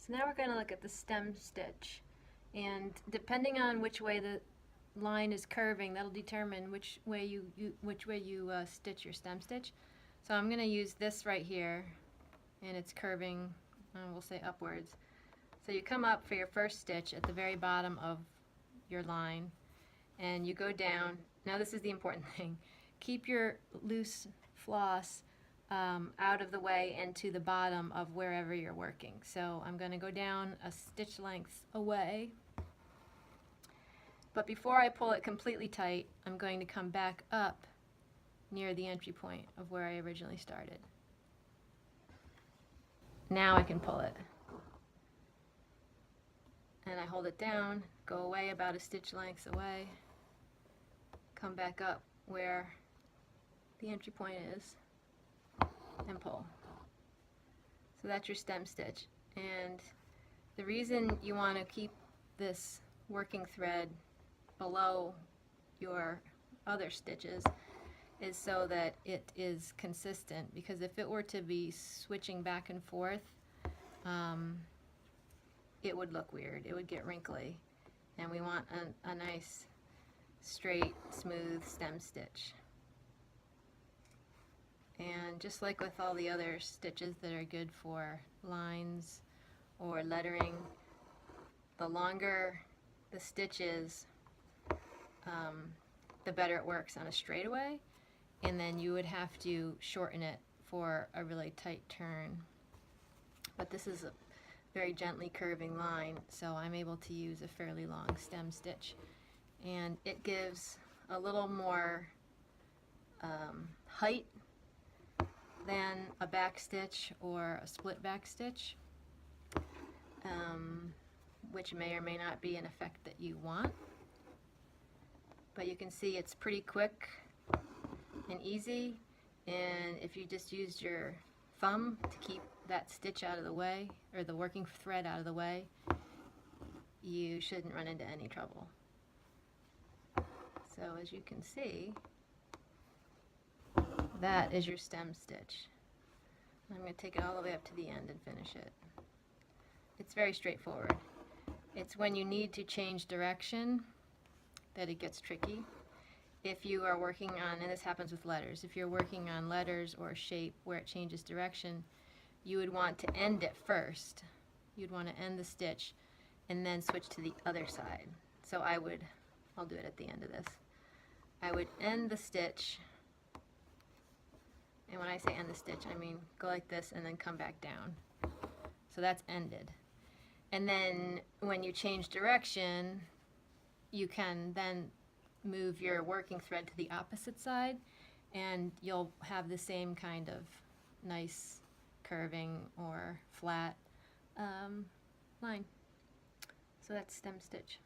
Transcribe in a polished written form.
So now we're going to look at the stem stitch, and depending on which way the line is curving, that'll determine which way you stitch your stem stitch. So I'm going to use this right here, and it's curving, we'll say upwards. So you come up for your first stitch at the very bottom of your line, and you go down. Now this is the important thing. Keep your loose floss out of the way and to the bottom of wherever you're working. So I'm going to go down a stitch length away, but before I pull it completely tight, I'm going to come back up near the entry point of where I originally started. Now I can pull it. And I hold it down, go away about a stitch length away, come back up where the entry point is, and pull. So that's your stem stitch. And the reason you want to keep this working thread below your other stitches is so that it is consistent, because if it were to be switching back and forth, it would look weird, it would get wrinkly, and we want a nice straight smooth stem stitch. And just like with all the other stitches that are good for lines or lettering, the longer the stitch is, the better it works on a straightaway, and then you would have to shorten it for a really tight turn. But this is a very gently curving line, so I'm able to use a fairly long stem stitch, and it gives a little more height than a back stitch or a split back stitch, which may or may not be an effect that you want. But you can see it's pretty quick and easy, and if you just used your thumb to keep that stitch out of the way, or the working thread out of the way, you shouldn't run into any trouble. So as you can see, that is your stem stitch. I'm going to take it all the way up to the end and finish it. It's very straightforward. It's when you need to change direction that it gets tricky. If you are working on, and this happens with letters, if you're working on letters or shape where it changes direction, you would want to end it first. You'd want to end the stitch and then switch to the other side. So I'll do it at the end of this. I would end the stitch, and when I say end the stitch, I mean go like this and then come back down. So that's ended. And then when you change direction, you can then move your working thread to the opposite side, and you'll have the same kind of nice curving or flat line. So that's stem stitch.